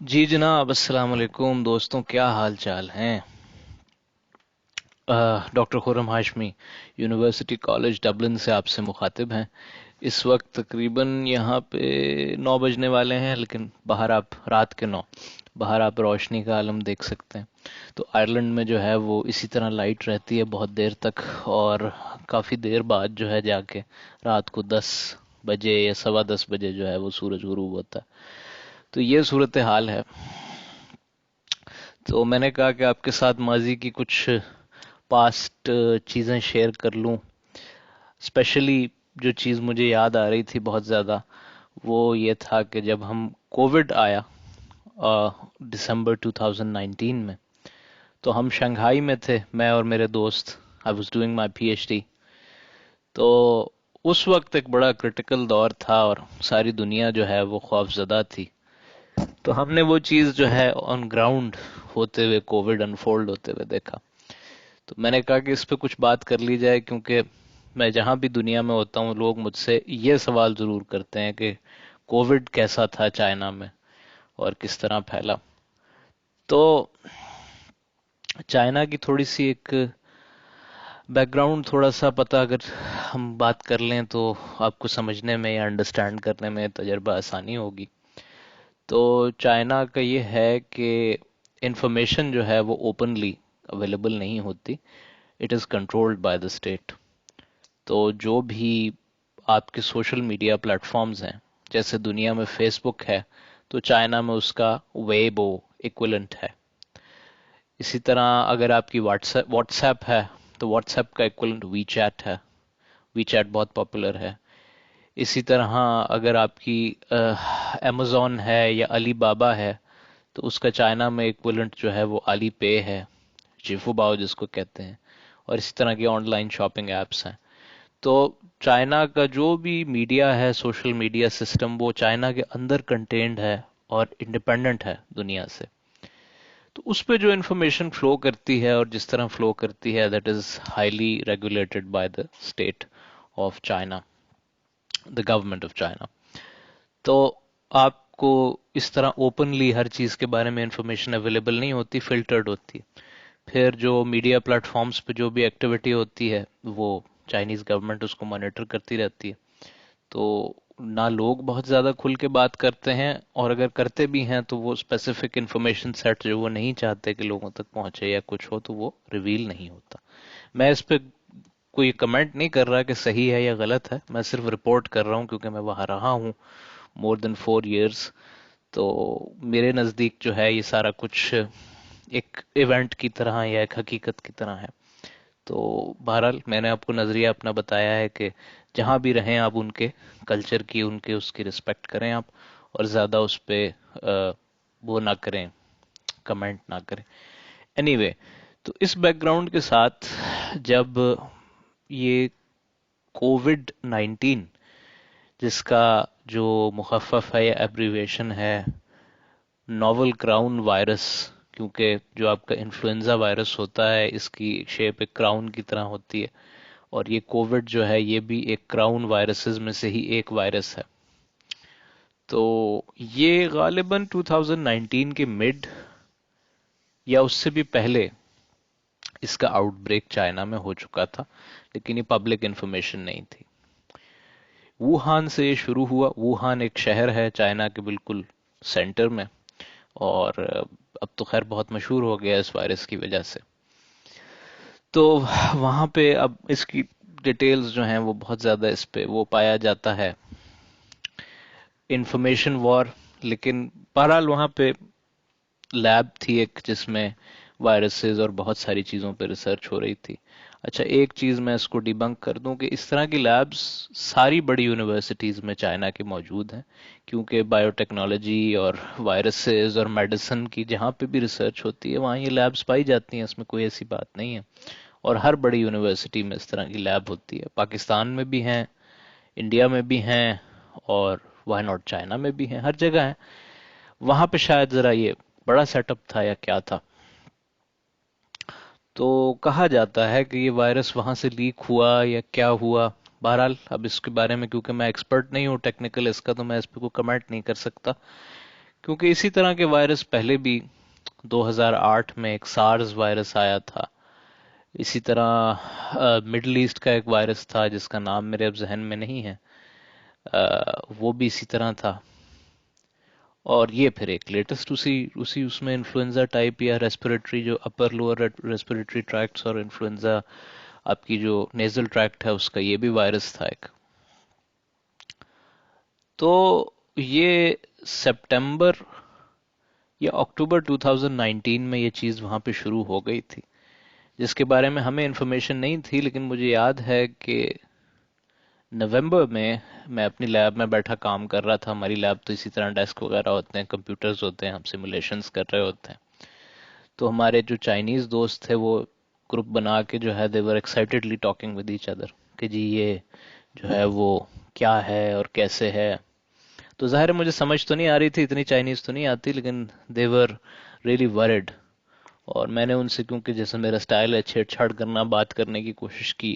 जी जनाब, अस्सलाम वालेकुम दोस्तों, क्या हाल चाल हैं। Doctor Khurram Hashmi, university college Dublin से आपसे मुखातिब हैं। इस वक्त तकरीबन यहाँ पे 9 बजने वाले हैं, लेकिन बाहर आप रात के 9, बाहर आप रोशनी का आलम देख सकते हैं। तो आयरलैंड में जो है वो इसी तरह लाइट रहती है बहुत देर तक, और काफ़ी देर बाद जो है जाके रात को 10 बजे या सवा 10 बजे जो है वो सूरज गुरूब होता है। तो ये सूरत हाल है। तो मैंने कहा कि आपके साथ माजी की कुछ पास्ट चीज़ें शेयर कर लूं। स्पेशली जो चीज़ मुझे याद आ रही थी बहुत ज़्यादा, वो ये था कि जब हम कोविड आया दिसंबर 2019 में, तो हम शंघाई में थे, मैं और मेरे दोस्त। I was doing my PhD. तो उस वक्त एक बड़ा क्रिटिकल दौर था और सारी दुनिया जो है वो खौफजदा थी। तो हमने वो चीज़ जो है ऑन ग्राउंड होते हुए, कोविड अनफोल्ड होते हुए देखा। तो मैंने कहा कि इस पे कुछ बात कर ली जाए, क्योंकि मैं जहां भी दुनिया में होता हूँ लोग मुझसे ये सवाल जरूर करते हैं कि कोविड कैसा था चाइना में और किस तरह फैला। तो चाइना की थोड़ी सी एक बैकग्राउंड थोड़ा सा पता अगर हम बात कर लें तो आपको समझने में या अंडरस्टैंड करने में तजर्बा आसानी होगी। तो चाइना का ये है कि इंफॉर्मेशन जो है वो ओपनली अवेलेबल नहीं होती। It is controlled by the state. तो जो भी आपके सोशल मीडिया प्लेटफॉर्म्स हैं, जैसे दुनिया में फेसबुक है, तो चाइना में उसका वेबो इक्विवेलेंट है। इसी तरह अगर आपकी व्हाट्सएप व्हाट्सएप है, तो व्हाट्सएप का इक्विवेलेंट वीचैट है। वीचैट बहुत पॉपुलर है। इसी तरह अगर आपकी अमेजोन है या अली बाबा है, तो उसका चाइना में इक्विवेलेंट जो है वो अली पे है, जिफू जिसको कहते हैं। और इसी तरह की ऑनलाइन शॉपिंग एप्स हैं। तो चाइना का जो भी मीडिया है, सोशल मीडिया सिस्टम, वो चाइना के अंदर कंटेन्ड है और इंडिपेंडेंट है दुनिया से। तो उस पे जो इंफॉर्मेशन फ्लो करती है और जिस तरह फ्लो करती है, that is highly regulated by the state of China, the government of China. तो आपको इस तरह ओपनली हर चीज के बारे में इंफॉर्मेशन अवेलेबल नहीं होती, फिल्टर्ड होती है। फिर जो मीडिया प्लेटफॉर्म्स पे जो भी एक्टिविटी होती है, वो चाइनीज गवर्नमेंट उसको मॉनिटर करती रहती है। तो ना लोग बहुत ज़्यादा खुल के बात करते हैं, और अगर करते भी हैं तो वो स्पेसिफिक इंफॉर्मेशन सेट जो वो नहीं चाहते कि लोगों तक पहुंचे या कुछ हो, तो वो रिवील नहीं होता। मैं इस पे कोई कमेंट नहीं कर रहा कि सही है या गलत है, मैं सिर्फ रिपोर्ट कर रहा हूँ क्योंकि मैं वहां रहा हूँ मोर देन 4 इयर्स। तो मेरे नज़दीक जो है ये सारा कुछ एक इवेंट की तरह या एक हकीकत की तरह है। तो बहरहाल मैंने आपको नज़रिया अपना बताया है कि जहाँ भी रहें आप उनके कल्चर की, उनके उसकी रिस्पेक्ट करें आप, और ज़्यादा उस पे वो ना करें, कमेंट ना करें। एनीवे, तो इस बैकग्राउंड के साथ जब ये कोविड 19, जिसका जो मुखफ़फ़ है या एब्रीविएशन है नोवल क्राउन वायरस, क्योंकि जो आपका इन्फ्लुएंजा वायरस होता है इसकी शेप एक क्राउन की तरह होती है, और ये कोविड जो है ये भी एक क्राउन वायरसेस में से ही एक वायरस है। तो ये गालिबन 2019 के मिड या उससे भी पहले इसका आउटब्रेक चाइना में हो चुका था, लेकिन ये पब्लिक इंफॉर्मेशन नहीं थी। वुहान से ये शुरू हुआ। वुहान एक शहर है चाइना के बिल्कुल सेंटर में, और अब तो खैर बहुत मशहूर हो गया इस वायरस की वजह से। तो वहां पे अब इसकी डिटेल्स जो हैं वो बहुत ज़्यादा इस पे वो पाया जाता है, इंफॉर्मेशन वॉर। लेकिन बहरहाल वहां पे लैब थी एक जिसमें वायरसेस और बहुत सारी चीज़ों पे रिसर्च हो रही थी। अच्छा, एक चीज़ मैं इसको डिबंक कर दूं कि इस तरह की लैब्स सारी बड़ी यूनिवर्सिटीज़ में चाइना की मौजूद हैं, क्योंकि बायोटेक्नोलॉजी और वायरसेस और मेडिसिन की जहाँ पे भी रिसर्च होती है वहाँ ये लैब्स पाई जाती हैं, इसमें कोई ऐसी बात नहीं है। और हर बड़ी यूनिवर्सिटी में इस तरह की लैब होती है, पाकिस्तान में भी हैं, इंडिया में भी हैं, और वाई नॉट चाइना में भी हैं, हर जगह हैं। वहां पे शायद जरा ये बड़ा सेटअप था या क्या था। तो कहा जाता है कि ये वायरस वहां से लीक हुआ या क्या हुआ। बहरहाल अब इसके बारे में क्योंकि मैं एक्सपर्ट नहीं हूँ टेक्निकल इसका, तो मैं इस पे कोई कमेंट नहीं कर सकता, کیونکہ اسی طرح کے وائرس پہلے بھی 2008 میں ایک سارز وائرس آیا تھا، اسی طرح مڈل ایسٹ کا ایک وائرس تھا جس کا نام میرے اب ذہن میں نہیں ہے، وہ بھی اسی طرح تھا، اور یہ پھر ایک لیٹسٹ اسی اس میں انفلوئنزا ٹائپ یا ریسپیریٹری جو اپر لوور ریسپیریٹری ٹریکٹس اور انفلوئنزا آپ کی جو نیزل ٹریکٹ ہے اس کا یہ بھی وائرس تھا ایک. تو یہ سپٹمبر یا اکتوبر 2019 میں یہ چیز وہاں پہ شروع ہو گئی تھی، جس کے بارے میں ہمیں انفارمیشن نہیں تھی، لیکن مجھے یاد ہے کہ نومبر میں میں اپنی لیب میں بیٹھا کام کر رہا تھا. ہماری لیب تو اسی طرح ڈیسک وغیرہ ہوتے ہیں، کمپیوٹرز ہوتے ہیں، ہم سیمولیشنز کر رہے ہوتے ہیں. تو ہمارے جو چائنیز دوست تھے وہ گروپ بنا کے جو ہے they were excitedly talking with each other کہ جی یہ جو ہے وہ کیا ہے اور کیسے ہے. تو ظاہر ہے مجھے سمجھ تو نہیں آ رہی تھی، اتنی چائنیز تو نہیں آتی، لیکن they were really worried. اور میں نے ان سے، کیونکہ جیسے میرا سٹائل ہے چھیڑ چھاڑ کرنا، بات کرنے کی کوشش کی،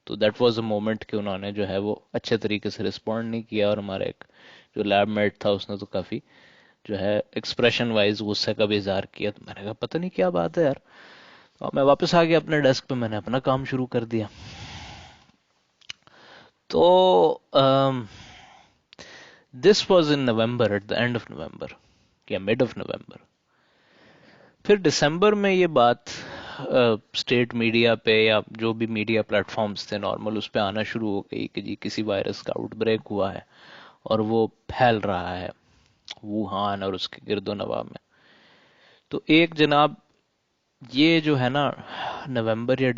تو دیٹ واز اے مومنٹ کہ انہوں نے جو ہے وہ اچھے طریقے سے رسپونڈ نہیں کیا، اور ہمارا ایک جو لیب میٹ تھا اس نے تو کافی جو ہے ایکسپریشن وائز غصے کا بھی اظہار کیا. تو میں نے کہا پتہ نہیں کیا بات ہے یار، اور میں واپس آ گیا اپنے ڈیسک پہ، میں نے اپنا کام شروع کر دیا. تو this was in November, at the end of November یا مڈ آف نومبر. پھر دسمبر میں یہ بات اسٹیٹ میڈیا پہ یا جو بھی میڈیا پلیٹ فارمز تھے نارمل اس پہ آنا شروع ہو گئی کہ جی کسی وائرس کا آؤٹ بریک ہوا ہے اور وہ پھیل رہا ہے ووہان اور اس کے گرد و نواح میں. تو ایک جناب یہ جو ہے نا نومبر یا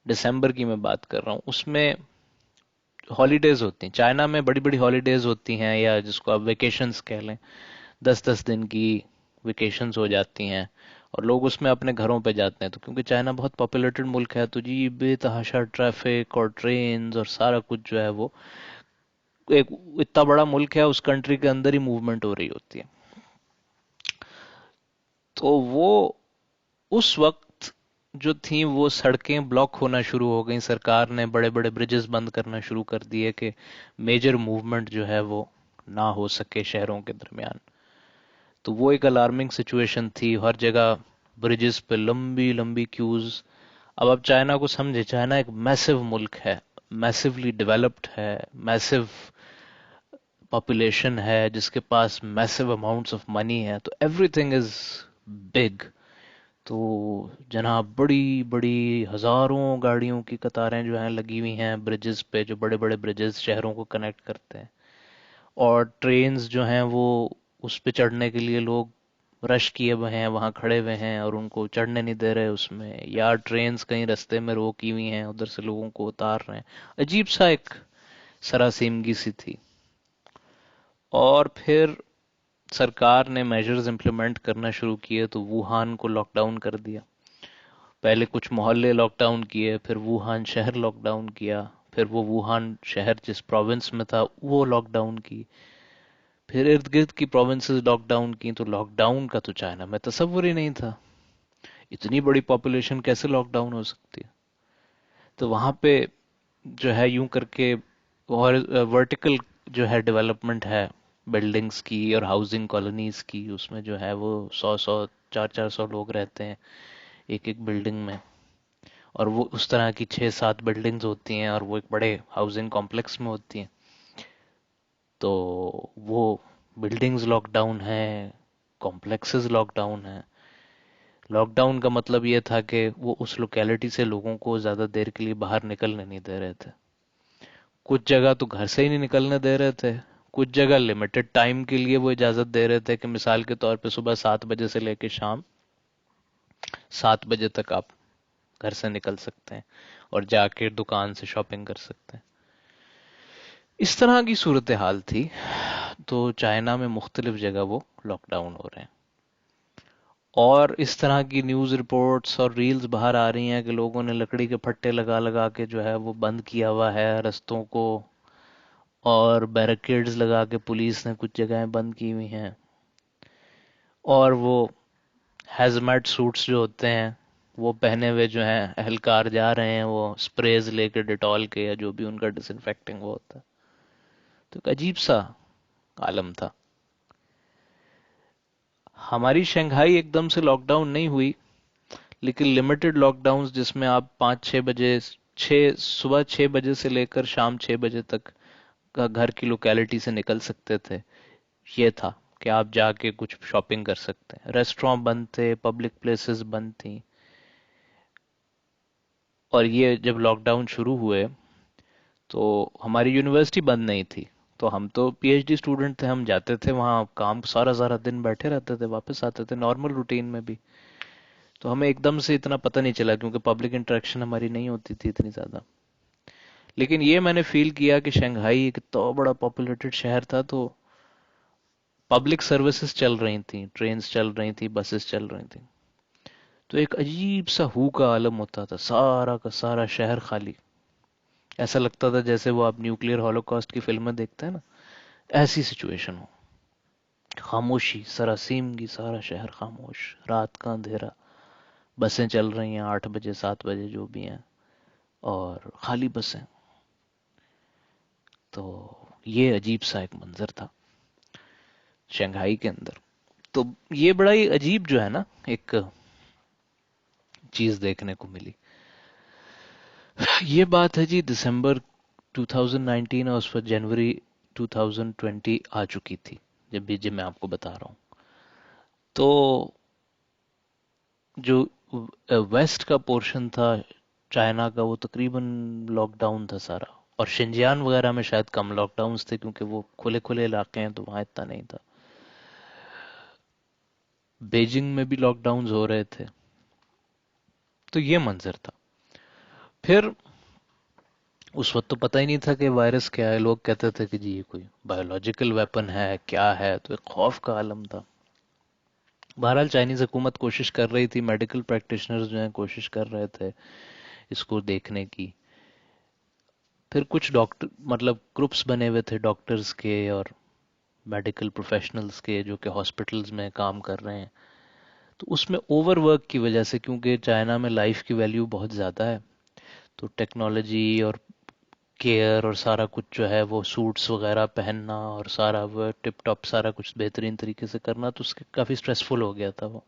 دسمبر کی میں بات کر رہا ہوں، اس میں ہالیڈیز ہوتی ہیں چائنا میں، بڑی بڑی ہالیڈیز ہوتی ہیں یا جس کو آپ ویکیشنز کہہ لیں، 10 10 دن کی ویکیشنز ہو جاتی ہیں اور لوگ اس میں اپنے گھروں پہ جاتے ہیں. تو کیونکہ چائنا بہت پاپولیٹڈ ملک ہے تو جی بے تحاشا ٹریفک اور ٹرینز اور سارا کچھ جو ہے وہ ایک اتنا بڑا ملک ہے، اس کنٹری کے اندر ہی موومنٹ ہو رہی ہوتی ہے. تو وہ اس وقت جو تھیں وہ سڑکیں بلاک ہونا شروع ہو گئیں، سرکار نے بڑے بڑے برجز بند کرنا شروع کر دیے کہ میجر موومنٹ جو ہے وہ نہ ہو سکے شہروں کے درمیان. تو وہ ایک الارمنگ سچویشن تھی، ہر جگہ برجز پہ لمبی لمبی کیوز. اب آپ چائنا کو سمجھے، چائنا ایک میسو ملک ہے، میسولی ڈیولپڈ ہے، میسو پاپولیشن ہے، جس کے پاس میسو اماؤنٹس آف منی ہے، تو ایوری تھنگ از بگ. تو جناب بڑی بڑی ہزاروں گاڑیوں کی قطاریں جو ہیں لگی ہوئی ہیں برجز پہ، جو بڑے بڑے برجز شہروں کو کنیکٹ کرتے ہیں، اور ٹرینز جو ہیں وہ اس پہ چڑھنے کے لیے لوگ رش کیے ہوئے ہیں، وہاں کھڑے ہوئے ہیں اور ان کو چڑھنے نہیں دے رہے اس میں، یا ٹرینز کہیں رستے میں روکی ہوئی ہیں ادھر سے لوگوں کو اتار رہے ہیں. عجیب سا ایک سراسیمگی سی تھی. اور پھر سرکار نے میجرز امپلیمنٹ کرنا شروع کیے تو ووہان کو لاک ڈاؤن کر دیا. پہلے کچھ محلے لاک ڈاؤن کیے، پھر ووہان شہر لاک ڈاؤن کیا، پھر وہ ووہان شہر جس پروونس میں تھا وہ لاک ڈاؤن کی، پھر ارد گرد کی پروونسز لاک ڈاؤن کی. تو لاک ڈاؤن کا تو چائنا میں تصور ہی نہیں تھا، اتنی بڑی پاپولیشن کیسے لاک ڈاؤن ہو سکتی ہے. تو وہاں پہ جو ہے یوں کر کے ورٹیکل جو ہے ڈیولپمنٹ ہے بلڈنگز کی اور ہاؤسنگ کالونیز کی، اس میں جو ہے وہ 100 100 400 لوگ رہتے ہیں ایک ایک بلڈنگ میں، اور وہ اس طرح کی 6 7 بلڈنگز ہوتی ہیں اور وہ ایک بڑے ہاؤسنگ کمپلیکس میں ہوتی ہیں. تو وہ بلڈنگز لاک ڈاؤن ہیں، کمپلیکسز لاک ڈاؤن ہیں. لاک ڈاؤن کا مطلب یہ تھا کہ وہ اس لوکیلٹی سے لوگوں کو زیادہ دیر کے لیے باہر نکلنے نہیں دے رہے تھے. کچھ جگہ تو گھر سے ہی نہیں نکلنے دے رہے تھے، کچھ جگہ لمیٹڈ ٹائم کے لیے وہ اجازت دے رہے تھے کہ مثال کے طور پہ صبح 7 بجے سے لے کے شام 7 بجے تک آپ گھر سے نکل سکتے ہیں اور جا کے دکان سے شاپنگ کر سکتے ہیں. اس طرح کی صورتحال تھی. تو چائنا میں مختلف جگہ وہ لاک ڈاؤن ہو رہے ہیں، اور اس طرح کی نیوز رپورٹس اور ریلز باہر آ رہی ہیں کہ لوگوں نے لکڑی کے پھٹے لگا لگا کے جو ہے وہ بند کیا ہوا ہے رستوں کو، اور بیریکیڈز لگا کے پولیس نے کچھ جگہیں بند کی ہوئی ہیں، اور وہ ہیزمیٹ سوٹس جو ہوتے ہیں وہ پہنے ہوئے جو ہیں اہلکار جا رہے ہیں وہ سپریز لے کے ڈیٹول کے یا جو بھی ان کا ڈس انفیکٹنگ وہ ہوتا ہے. تو ایک عجیب سا عالم تھا. हमारी शंघाई एकदम से लॉकडाउन नहीं हुई, लेकिन लिमिटेड लॉकडाउन जिसमें आप 5-6 बजे, 6 सुबह 6 बजे से लेकर शाम 6 बजे तक का घर की लोकेलिटी से निकल सकते थे। ये था कि आप जाके कुछ शॉपिंग कर सकते हैं, रेस्टोरेंट बंद थे, पब्लिक प्लेसेस बंद थी। और ये जब लॉकडाउन शुरू हुए तो हमारी यूनिवर्सिटी बंद नहीं थी, तो हम तो पीएचडी स्टूडेंट थे, हम जाते थे वहाँ, काम सारा सारा दिन बैठे रहते थे, वापस आते थे नॉर्मल रूटीन में भी। तो हमें एकदम से इतना पता नहीं चला क्योंकि पब्लिक इंटरेक्शन हमारी नहीं होती थी इतनी ज्यादा। लेकिन ये मैंने फील किया कि शंघाई एक तो बड़ा पॉपुलेटेड शहर था, तो पब्लिक सर्विसेज चल रही थी, ट्रेन्स चल रही थी, बसेस चल रही थी। तो एक अजीब सा हू का आलम होता था, सारा का सारा शहर खाली। ऐसा लगता था जैसे वो आप न्यूक्लियर हॉलोकॉस्ट की फिल्में देखते हैं ना, ऐसी सिचुएशन हो। खामोशी सरासीम की, सारा शहर खामोश, रात का अंधेरा, बसें चल रही हैं 8 बजे 7 बजे जो भी हैं, और खाली बसें। तो ये अजीब सा एक मंजर था शंघाई के अंदर। तो ये बड़ा ही अजीब जो है ना, एक चीज देखने को मिली। ये बात है जी दिसंबर 2019, और उस पर जनवरी 2020 आ चुकी थी, जब भी जब मैं आपको बता रहा हूँ। तो जो वेस्ट का पोर्शन था चाइना का, वो तकरीबन लॉकडाउन था सारा। और शिंजियान वगैरह में शायद कम लॉकडाउन्स थे क्योंकि वो खुले खुले इलाके हैं, तो वहाँ इतना नहीं था। बीजिंग में भी लॉकडाउन्स हो रहे थे। तो ये मंजर था। फिर उस वक्त तो पता ही नहीं था कि वायरस क्या है, लोग कहते थे कि जी ये कोई बायोलॉजिकल वेपन है, क्या है, तो एक खौफ का आलम था। बहरहाल चाइनीज हुकूमत कोशिश कर रही थी, मेडिकल प्रैक्टिशनर्स जो हैं कोशिश कर रहे थे इसको देखने की। फिर कुछ डॉक्टर, मतलब ग्रुप्स बने हुए थे डॉक्टर्स के और मेडिकल प्रोफेशनल्स के, जो कि हॉस्पिटल्स में काम कर रहे हैं। तो उसमें ओवरवर्क की वजह से, क्योंकि चाइना में लाइफ की वैल्यू बहुत ज़्यादा है, तो टेक्नोलॉजी और केयर और सारा कुछ जो है वो सूट्स वगैरह पहनना और सारा वो टिप टॉप सारा कुछ बेहतरीन तरीके से करना, तो उसके काफ़ी स्ट्रेसफुल हो गया था वो।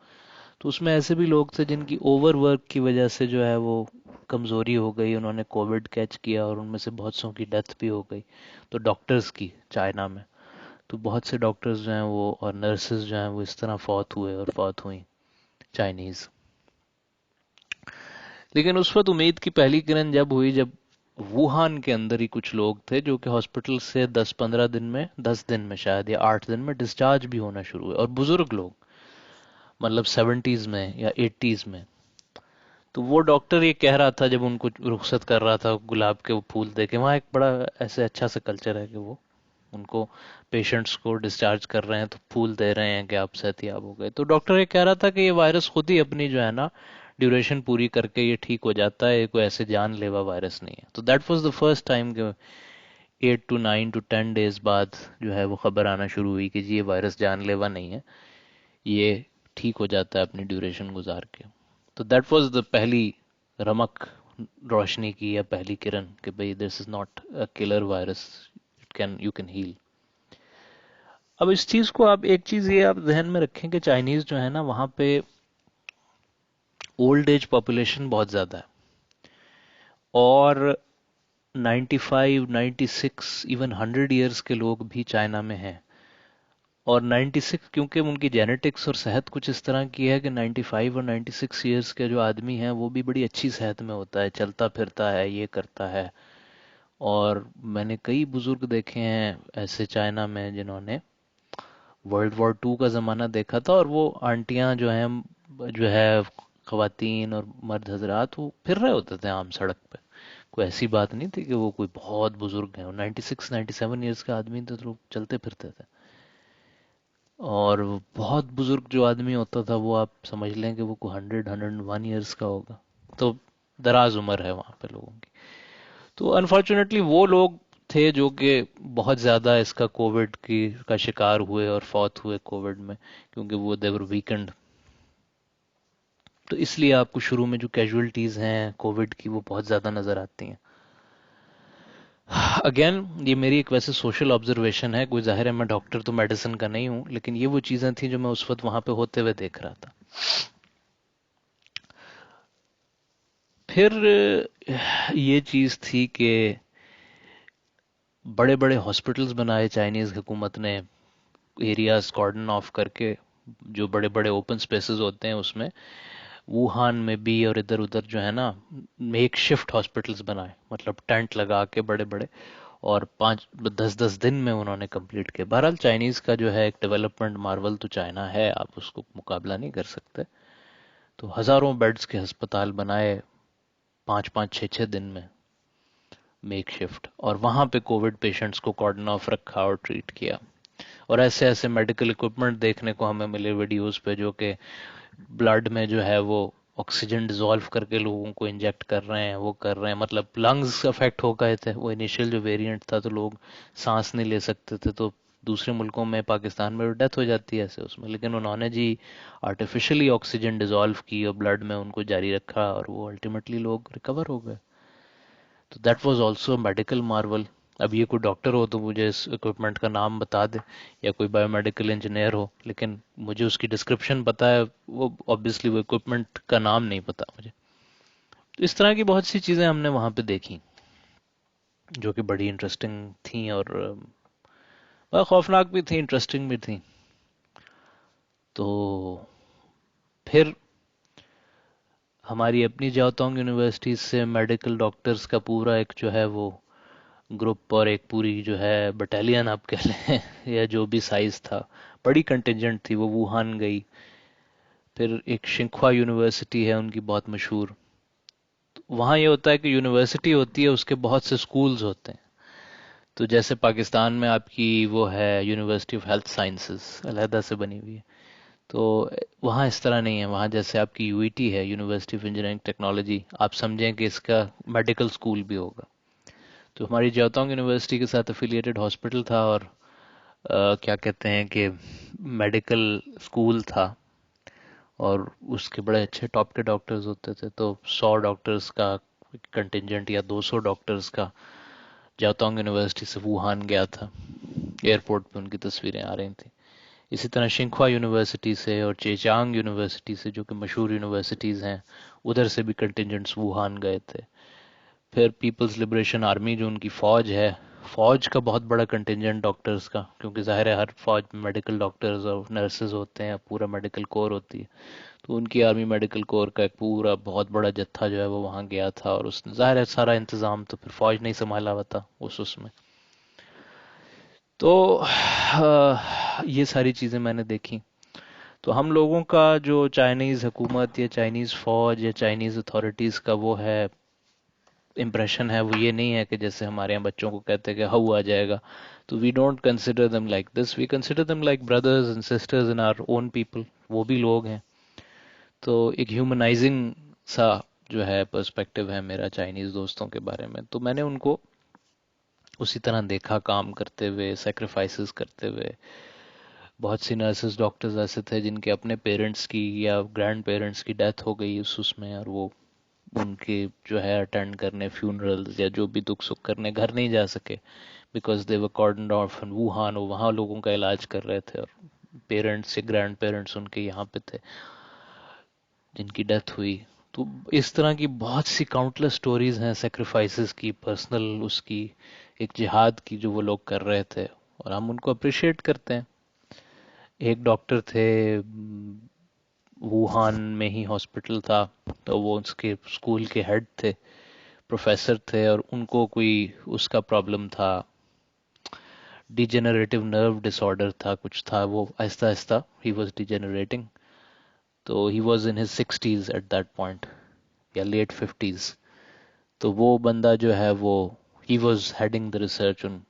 तो उसमें ऐसे भी लोग थे जिनकी ओवरवर्क की वजह से जो है वो कमज़ोरी हो गई, उन्होंने कोविड कैच किया और उनमें से बहुत सौ की डेथ भी हो गई। तो डॉक्टर्स की, चाइना में तो बहुत से डॉक्टर्स जो हैं वो और नर्सेज जो हैं वो इस तरह फौत हुए और फौत हुई, चाइनीज़। लेकिन उस वक्त उम्मीद की पहली किरण जब हुई, जब वुहान के अंदर ही कुछ लोग थे जो कि हॉस्पिटल से 10-15 दिन में, 10 दिन में शायद या 8 दिन में डिस्चार्ज भी होना शुरू हुए, और बुजुर्ग लोग, मतलब 70s में या 80s में। तो वो डॉक्टर ये कह रहा था जब उनको रुखसत कर रहा था गुलाब के वो फूल दे के, वहाँ एक बड़ा ऐसे अच्छा सा कल्चर है कि वो उनको, पेशेंट्स को डिस्चार्ज कर रहे हैं तो फूल दे रहे हैं कि आप सेहतियाब हो गए। तो डॉक्टर ये कह रहा था कि ये वायरस खुद ही अपनी जो है ना ड्यूरेशन पूरी करके ये ठीक हो जाता है, ये कोई ऐसे जानलेवा वायरस नहीं है। तो that was the first time कि 8 to 9 to 10 डेज बाद जो है वो खबर आना शुरू हुई कि जी ये वायरस जानलेवा नहीं है, ये ठीक हो जाता है अपनी ड्यूरेशन गुजार के। तो दैट वाज द पहली रमक रोशनी की, या पहली किरण कि भाई this is not a killer virus, it can, you can heal. अब इस चीज को आप, एक चीज ये आप ध्यान में रखें कि चाइनीज जो है ना वहाँ पे ओल्ड एज पॉपुलेशन बहुत ज्यादा है, और 95 96 इवन 100 इयर्स के लोग भी चाइना में हैं। और 96 क्योंकि उनकी जेनेटिक्स और सेहत कुछ इस तरह की है कि 95 और 96 इयर्स के जो आदमी है वो भी बड़ी अच्छी सेहत में होता है, चलता फिरता है, ये करता है। और मैंने कई बुजुर्ग देखे हैं ऐसे चाइना में जिन्होंने वर्ल्ड वॉर 2 का ज़माना देखा था, और वो आंटियां जो हैं, जो है खवातीन और मर्द हजरात, वो फिर रहे होते थे आम सड़क पे। कोई ऐसी बात नहीं थी कि वो कोई बहुत बुजुर्ग हैं, 96 97 ईयर्स का आदमी थे तो लोग चलते फिरते थे। और वो बहुत बुजुर्ग जो आदमी होता था वो आप समझ लें कि वो कोई 100 101 ईयर्स का होगा। तो दराज उम्र है वहाँ पे लोगों की। तो अनफॉर्चुनेटली वो लोग थे जो कि बहुत ज़्यादा इसका कोविड की का शिकार हुए और फौत हुए कोविड में, क्योंकि वो देवर वीकेंड। तो इसलिए आपको शुरू में जो कैजुअलिटीज़ हैं कोविड की वो बहुत ज़्यादा नज़र आती हैं। अगेन ये मेरी एक वैसे सोशल ऑब्जर्वेशन है, कोई जाहिर है मैं डॉक्टर तो मेडिसिन का नहीं हूँ, लेकिन ये वो चीज़ें थी जो मैं उस वक्त वहां पे होते हुए देख रहा था। फिर ये चीज़ थी कि बड़े बड़े हॉस्पिटल्स बनाए चाइनीज़ हुकूमत ने, एरियाज कॉर्डन ऑफ करके, जो बड़े बड़े ओपन स्पेसेस होते हैं उसमें, वुहान में भी और इधर उधर जो है ना, मेक शिफ्ट हॉस्पिटल्स बनाए, मतलब टेंट लगा के बड़े बड़े, और 5-10-10 दिन में उन्होंने कंप्लीट किया। बहरहाल चाइनीज का जो है एक डेवलपमेंट मार्वल तो चाइना है, आप उसको मुकाबला नहीं कर सकते। तो हजारों बेड्स के अस्पताल बनाए 5-5 6-6 दिन में, मेक शिफ्ट, और वहां पे कोविड पेशेंट्स को कॉर्डन ऑफ रखा और ट्रीट किया। और ऐसे ऐसे मेडिकल इक्विपमेंट देखने को हमें मिले वीडियोस पे, जो कि ब्लड में जो है वो ऑक्सीजन डिसॉल्व करके लोगों को इंजेक्ट कर रहे हैं, वो कर रहे हैं, मतलब लंग्स अफेक्ट हो गए थे। वो इनिशियल जो वेरिएंट था तो लोग सांस नहीं ले सकते थे, तो दूसरे मुल्कों में, पाकिस्तान में डेथ हो जाती है ऐसे उसमें, लेकिन उन्होंने जी आर्टिफिशियली ऑक्सीजन डिसॉल्व की और ब्लड में उनको जारी रखा, और वो अल्टीमेटली लोग रिकवर हो गए। तो that was also medical Marvel. अब ये कोई डॉक्टर हो तो मुझे इस इक्विपमेंट का नाम बता दे, या कोई बायोमेडिकल इंजीनियर हो, लेकिन मुझे उसकी डिस्क्रिप्शन पता है, वो ऑब्वियसली वो इक्विपमेंट का नाम नहीं पता मुझे। तो इस तरह की बहुत सी चीजें हमने वहां पे देखी, जो कि बड़ी इंटरेस्टिंग थी, और बड़ा खौफनाक भी थी, इंटरेस्टिंग भी थी। तो फिर हमारी अपनी जाओतोंग यूनिवर्सिटी से मेडिकल डॉक्टर्स का पूरा एक जो है वो ग्रुप, और एक पूरी जो है बटालियन आप कह लें या जो भी साइज था, बड़ी कंटिजेंट थी, वो वुहान गई। फिर एक शिंख्वा यूनिवर्सिटी है उनकी बहुत मशहूर। तो वहाँ ये होता है कि यूनिवर्सिटी होती है, उसके बहुत से स्कूल्स होते हैं। तो जैसे पाकिस्तान में आपकी वो है यूनिवर्सिटी ऑफ हेल्थ साइंसेस, अलहदा से बनी हुई है। तो वहाँ इस तरह नहीं है, वहाँ जैसे आपकी यूईटी है, यूनिवर्सिटी ऑफ इंजीनियरिंग टेक्नोलॉजी, आप समझें कि इसका मेडिकल स्कूल भी होगा। तो हमारी जाओतोंग यूनिवर्सिटी के साथ एफिलिएटेड हॉस्पिटल था, और क्या कहते हैं कि मेडिकल स्कूल था, और उसके बड़े अच्छे टॉप के डॉक्टर्स होते थे। तो 100 डॉक्टर्स का कंटिजेंट या 200 डॉक्टर्स का जाओतोंग यूनिवर्सिटी से वुहान गया था। एयरपोर्ट पे उनकी तस्वीरें आ रही थी। इसी तरह शिंख्वा यूनिवर्सिटी से और चेचांग यूनिवर्सिटी से, जो कि मशहूर यूनिवर्सिटीज़ हैं, उधर से भी कंटिजेंट्स वुहान गए थे। फिर पीपल्स लिबरेशन आर्मी जो उनकी फौज है, फौज का बहुत बड़ा कंटिजेंट डॉक्टर्स का, क्योंकि जाहिर है हर फौज में मेडिकल डॉक्टर्स और नर्सेज होते हैं, पूरा मेडिकल कोर होती है। तो उनकी आर्मी मेडिकल कोर का एक पूरा बहुत बड़ा जत्था जो है वो वहाँ गया था, और उसने जाहिर है सारा इंतजाम तो फिर फौज नहीं संभाला हुआ था उस उसमें। तो ये सारी चीज़ें मैंने देखी। तो हम लोगों का जो चाइनीज़ हुकूमत या चाइनीज़ फौज या चाइनीज़ अथॉरिटीज़ का वो है इम्प्रेशन है, वो ये नहीं है कि जैसे हमारे यहाँ बच्चों को कहते हैं कि हाउ आ जाएगा। तो we don't consider them like this, we consider them like brothers and sisters in our own people. वो भी लोग हैं। तो एक ह्यूमनाइजिंग सा जो है पर्सपेक्टिव है मेरा चाइनीज दोस्तों के बारे में। तो मैंने उनको उसी तरह देखा काम करते हुए, सेक्रीफाइसेस करते हुए। बहुत सी नर्सेस डॉक्टर्स ऐसे थे जिनके अपने पेरेंट्स की या ग्रैंड पेरेंट्स की डेथ हो गई उस उसमें, और वो उनके जो है अटेंड करने फ्यूनरल्स या जो भी दुख सुख करने घर नहीं जा सके, because they were cordoned off in Wuhan, और वहाँ लोगों का इलाज कर रहे थे, और पेरेंट्स या ग्रैंड पेरेंट्स उनके यहाँ पे थे जिनकी डेथ हुई। तो इस तरह की बहुत सी काउंटलेस स्टोरीज हैं सेक्रीफाइसेस की, पर्सनल उसकी, एक जिहाद की, जो वो लोग कर रहे थे, और हम उनको अप्रिशिएट करते हैं। एक डॉक्टर थे, वुहान में ही हॉस्पिटल था, तो वो उसके स्कूल के हेड थे, प्रोफेसर थे, और उनको कोई उसका प्रॉब्लम था, डिजेनरेटिव नर्व डिसऑर्डर था, कुछ था, वो आहिस्ता आहिस्ता ही वाज डिजेनरेटिंग। तो he was in his 60s at that point, या लेट 50s। तो वो बंदा जो है वो, he was heading the research on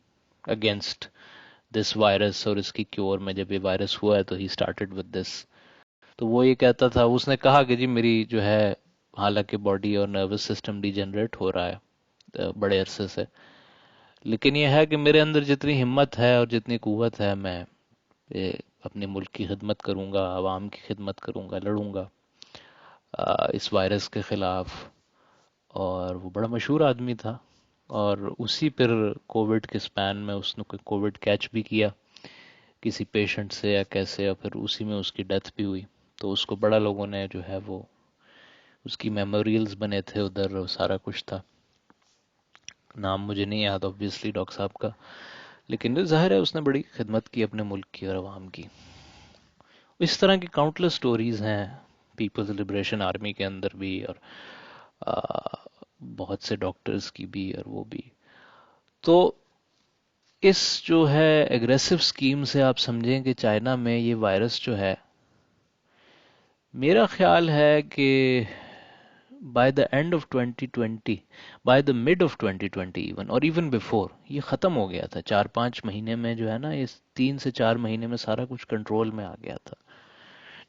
against this virus, और इसकी क्योर में जब ये वायरस हुआ है तो ही स्टार्टेड विद दिस। तो वो ये कहता था, उसने कहा कि जी मेरी जो है, हालांकि बॉडी और नर्वस सिस्टम डिजेनरेट हो रहा है बड़े अरसे से, लेकिन ये है कि मेरे अंदर जितनी हिम्मत है और जितनी कुव्वत है, मैं अपने मुल्क की खिदमत करूंगा, आवाम की खिदमत करूंगा, लड़ूंगा इस वायरस के खिलाफ। और वो बड़ा मशहूर आदमी था, اور اسی پھر کووڈ کے سپین میں اس نے کوئی کووڈ کیچ بھی کیا کسی پیشنٹ سے یا کیسے، یا پھر اسی میں اس کی ڈیتھ بھی ہوئی. تو اس کو بڑا لوگوں نے جو ہے وہ اس کی میموریلز بنے تھے ادھر، سارا کچھ تھا. نام مجھے نہیں یاد آبویسلی ڈاکٹر صاحب کا، لیکن ظاہر ہے اس نے بڑی خدمت کی اپنے ملک کی اور عوام کی. اس طرح کی کاؤنٹلس سٹوریز ہیں پیپلز لبریشن آرمی کے اندر بھی، اور آ، بہت سے ڈاکٹرز کی بھی، اور وہ بھی. تو اس جو ہے ایگریسو سکیم سے آپ سمجھیں کہ چائنا میں یہ وائرس جو ہے، میرا خیال ہے کہ by the end of 2020، by the mid of 2020 even, اور ایون بیفور، یہ ختم ہو گیا تھا. 4-5 مہینے میں جو ہے نا، اس 3 سے 4 مہینے میں سارا کچھ کنٹرول میں آ گیا تھا.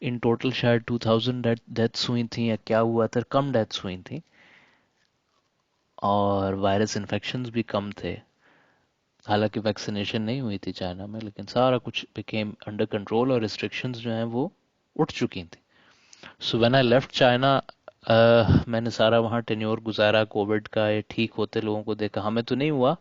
ان ٹوٹل شاید 2000 ڈیتھس ہوئی تھیں یا کیا ہوا تھا، کم ڈیتھس ہوئی تھیں، اور وائرس انفیکشنز بھی کم تھے. حالانکہ ویکسینیشن نہیں ہوئی تھی چائنا میں، لیکن سارا کچھ بیکیم انڈر کنٹرول، اور ریسٹرکشنز جو ہیں وہ اٹھ چکی تھیں. So when I left China, میں نے سارا وہاں ٹینیور گزارا کووڈ کا، یہ ٹھیک ہوتے لوگوں کو دیکھا. ہمیں تو نہیں ہوا،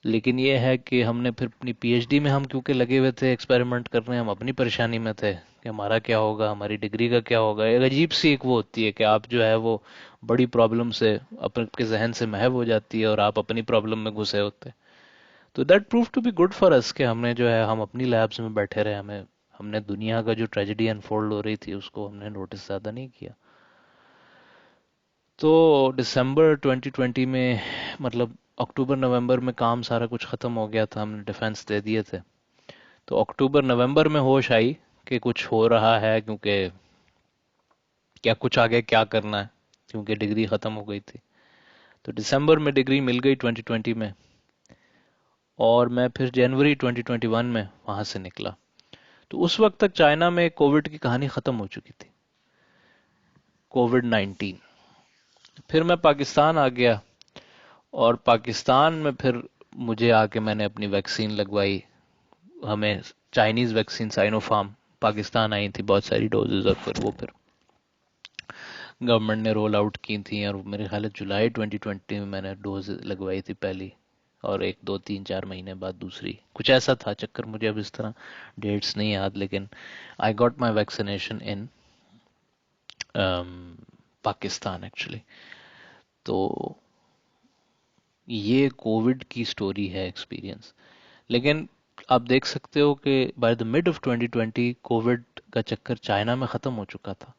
لیکن یہ ہے کہ ہم نے پھر اپنی پی ایچ ڈی میں ہم کیونکہ لگے ہوئے تھے ایکسپیریمنٹ کرنے، ہم اپنی پریشانی میں تھے کہ ہمارا کیا ہوگا، ہماری ڈگری کا کیا ہوگا. ایک عجیب سی ایک وہ ہوتی ہے کہ آپ جو ہے وہ بڑی پرابلم سے اپنے کے ذہن سے محو ہو جاتی ہے، اور آپ اپنی پرابلم میں گھسے ہوتے. تو that proof to be good for us کہ ہم نے جو ہے ہم اپنی لیبس میں بیٹھے رہے، ہم نے دنیا کا جو ٹریجڈی انفولڈ ہو رہی تھی اس کو ہم نے نوٹس زیادہ نہیں کیا. تو دسمبر 2020 میں، مطلب اکتوبر نومبر میں کام سارا کچھ ختم ہو گیا تھا، ہم نے ڈیفنس دے دیے تھے. تو اکتوبر نومبر میں ہوش آئی کہ کچھ ہو رہا ہے، کیونکہ کیا کچھ آگے کیا کرنا ہے، کیونکہ ڈگری ختم ہو گئی تھی. تو دسمبر میں ڈگری مل گئی 2020 میں، اور میں پھر جنوری 2021 میں وہاں سے نکلا. تو اس وقت تک چائنا میں کووڈ کی کہانی ختم ہو چکی تھی، کووڈ 19. پھر میں پاکستان آ گیا، اور پاکستان میں پھر مجھے آ کے میں نے اپنی ویکسین لگوائی. ہمیں Chinese vaccine Sinopharm Pakistan آئی تھی بہت ساری ڈوزز، اور پھر گورنمنٹ نے رول آؤٹ کی تھیں، اور میرے خیال ہے جولائی 2020 میں نے ڈوز لگوائی تھی پہلی، اور 1 2 3 4 مہینے بعد دوسری. کچھ ایسا تھا چکر، مجھے اب اس طرح ڈیٹس نہیں یاد، لیکن I got my vaccination in Pakistan actually. تو یہ کووڈ کی سٹوری ہے، ایکسپیرینس. لیکن آپ دیکھ سکتے ہو کہ by the mid of 2020 Covid کا چکر چائنا میں ختم ہو چکا تھا.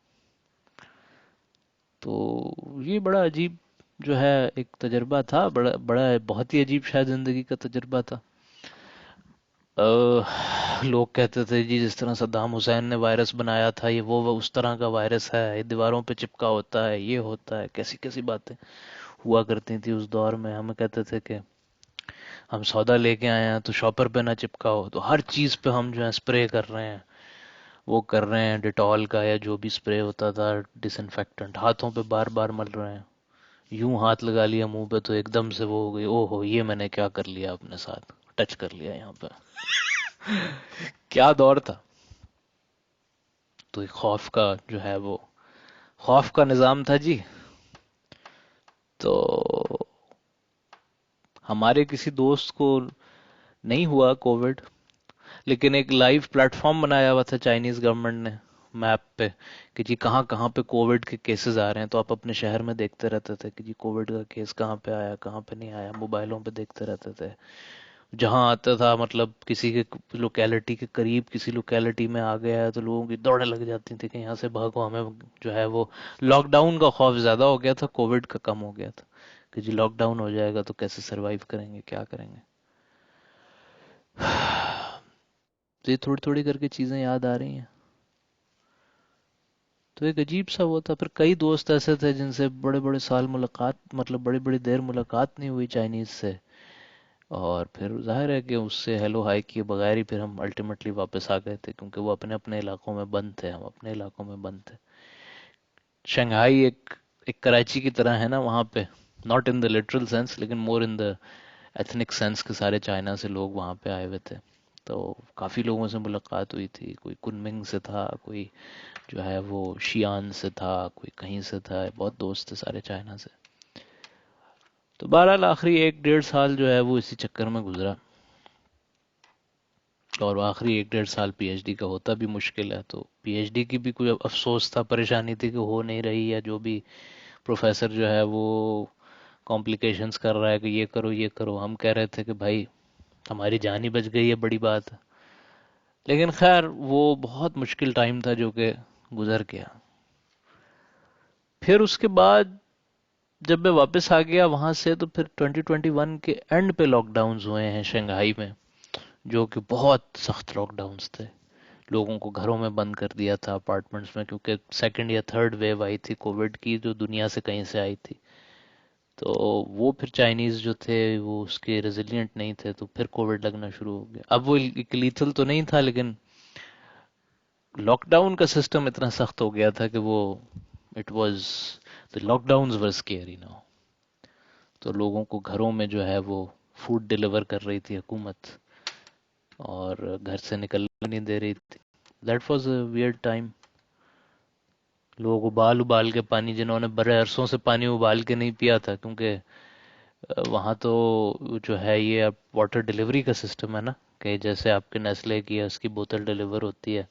تو یہ بڑا عجیب جو ہے ایک تجربہ تھا، بڑا بڑا بہت ہی عجیب شاید زندگی کا تجربہ تھا. لوگ کہتے تھے جی جس طرح صدام حسین نے وائرس بنایا تھا، یہ وہ اس طرح کا وائرس ہے، یہ دیواروں پہ چپکا ہوتا ہے، یہ ہوتا ہے. کیسی کیسی باتیں ہوا کرتی تھی اس دور میں. ہم کہتے تھے کہ ہم سودا لے کے آئے ہیں تو شاپر پہ نہ چپکاؤ، تو ہر چیز پہ ہم جو ہے اسپرے کر رہے ہیں، وہ کر رہے ہیں ڈیٹول کا یا جو بھی اسپرے ہوتا تھا ڈس انفیکٹنٹ، ہاتھوں پہ بار بار مل رہے ہیں. یوں ہاتھ لگا لیا منہ پہ تو ایک دم سے وہ ہو گئی، او ہو یہ میں نے کیا کر لیا اپنے ساتھ، ٹچ کر لیا یہاں پہ. کیا دور تھا. تو ایک خوف کا جو ہے وہ خوف کا نظام تھا جی. تو ہمارے کسی دوست کو نہیں ہوا کووڈ، لیکن ایک لائیو پلیٹ فارم بنایا ہوا تھا چائنیز گورنمنٹ نے میپ پہ کہ جی کہاں کہاں پہ کووڈ کے کیسز آ رہے ہیں. تو آپ اپنے شہر میں دیکھتے رہتے تھے کہ جی کووڈ کا کیس کہاں پہ آیا کہاں پہ نہیں آیا، موبائلوں پہ دیکھتے رہتے تھے. جہاں آتا تھا مطلب کسی کے لوکیلٹی کے قریب کسی لوکیلٹی میں آ گیا ہے تو لوگوں کی دوڑیں لگ جاتی تھی کہ یہاں سے بھاگو، ہمیں جو ہے وہ لاک ڈاؤن کا خوف زیادہ ہو گیا تھا، کووڈ کا کم ہو گیا تھا کہ جی لاک ڈاؤن ہو جائے گا تو کیسے سروائیو کریں گے، کیا کریں گے. تو یہ تھوڑی تھوڑی کر کے چیزیں یاد آ رہی ہیں. تو ایک عجیب سا وہ تھا. پھر کئی دوست ایسے تھے جن سے بڑے بڑے سال ملاقات، مطلب بڑی بڑی دیر ملاقات نہیں ہوئی چائنیز سے، اور پھر ظاہر ہے کہ اس سے ہیلو ہائی کیے بغیر ہی پھر ہم الٹیمیٹلی واپس آ گئے تھے، کیونکہ وہ اپنے اپنے علاقوں میں بند تھے، ہم اپنے علاقوں میں بند تھے. شنگھائی ایک کراچی کی طرح ہے نا وہاں پہ، not in the literal sense لیکن مور ان دا ایتھنک سینس کے سارے چائنا سے لوگ وہاں پہ آئے ہوئے تھے. تو کافی لوگوں سے ملاقات ہوئی تھی، کوئی کنمنگ سے تھا، کوئی جو ہے وہ شیان سے تھا، کوئی کہیں سے تھا. بہت دوست تھے سارے چائنا سے. تو بہرحال آخری 1 ڈیڑھ سال جو ہے وہ اسی چکر میں گزرا، اور آخری 1 ڈیڑھ سال پی ایچ ڈی کا ہوتا بھی مشکل ہے، تو پی ایچ ڈی کی بھی کوئی افسوس تھا، پریشانی تھی کہ ہو نہیں رہی، یا جو بھی پروفیسر جو ہے وہ کمپلیکیشنز کر رہا ہے کہ یہ کرو یہ کرو، ہم کہہ رہے تھے کہ بھائی ہماری جان ہی بچ گئی ہے، بڑی بات ہے۔ لیکن خیر وہ بہت مشکل ٹائم تھا جو کہ گزر گیا۔ پھر اس کے بعد جب میں واپس آ گیا وہاں سے، تو پھر 2021 کے اینڈ پہ لاک ڈاؤنز ہوئے ہیں شنگھائی میں، جو کہ بہت سخت لاک ڈاؤنز تھے، لوگوں کو گھروں میں بند کر دیا تھا اپارٹمنٹس میں، کیونکہ سیکنڈ یا تھرڈ ویو آئی تھی کووڈ کی، جو دنیا سے کہیں سے آئی تھی۔ تو وہ پھر چائنیز جو تھے وہ اس کے ریزیلینٹ نہیں تھے، تو پھر کووڈ لگنا شروع ہو گیا۔ اب وہ لیتھل تو نہیں تھا، لیکن لاک ڈاؤن کا سسٹم اتنا سخت ہو گیا تھا کہ وہ it was the lockdowns were scary now۔ تو لوگوں کو گھروں میں جو ہے وہ فوڈ ڈلیور کر رہی تھی حکومت، اور گھر سے نکلنے نہیں دے رہی تھی۔ That was a weird time. لوگ ابال ابال کے پانی، جنہوں نے برے عرصوں سے پانی ابال کے نہیں پیا تھا، کیونکہ وہاں تو جو ہے یہ اب واٹر ڈلیوری کا سسٹم ہے نا، کہ جیسے آپ کے نیسلے کی ہے اس کی بوتل ڈلیور ہوتی ہے،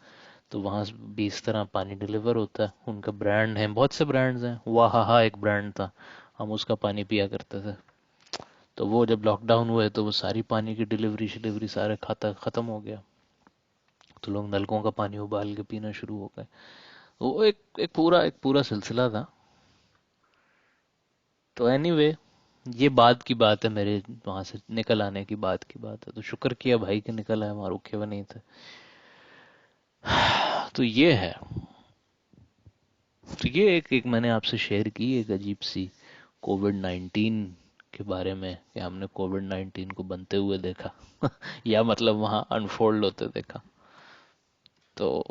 تو وہاں بھی اس طرح پانی ڈلیور ہوتا ہے۔ ان کا برانڈ ہے، بہت سے برانڈز ہیں، واہا ایک برانڈ تھا، ہم اس کا پانی پیا کرتے تھے۔ تو وہ جب لاک ڈاؤن ہوئے تو وہ ساری پانی کی ڈلیوری شلیوری سارے کھاتا ختم ہو گیا، تو لوگ نلکوں کا پانی ابال کے پینا شروع ہو گئے۔ وہ ایک پورا سلسلہ تھا۔ تو اینی وے، یہ بعد کی بات ہے، میرے وہاں سے نکل آنے کی بعد کی بات ہے، تو شکر کیا بھائی کہ نکل آئے، وہاں رکے ہوئے نہیں تھے۔ تو یہ ہے، تو یہ ایک میں نے آپ سے شیئر کی ایک عجیب سی کووڈ 19 کے بارے میں، کہ ہم نے کووڈ 19 کو بنتے ہوئے دیکھا یا مطلب وہاں انفولڈ ہوتے دیکھا۔ تو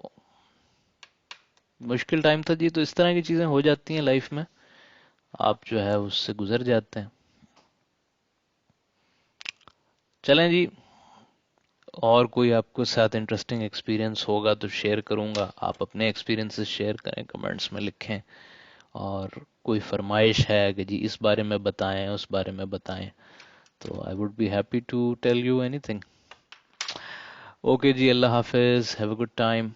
مشکل ٹائم تھا جی، تو اس طرح کی چیزیں ہو جاتی ہیں لائف میں، آپ جو ہے اس سے گزر جاتے ہیں۔ چلیں جی، اور کوئی آپ کو ساتھ انٹرسٹنگ ایکسپیرینس ہوگا تو شیئر کروں گا، آپ اپنے ایکسپیرینسز شیئر کریں، کمنٹس میں لکھیں، اور کوئی فرمائش ہے کہ جی اس بارے میں بتائیں اس بارے میں بتائیں، تو I would be happy to tell you اینی تھنگ۔ اوکے جی، اللہ حافظ، ہیو اے گڈ ٹائم۔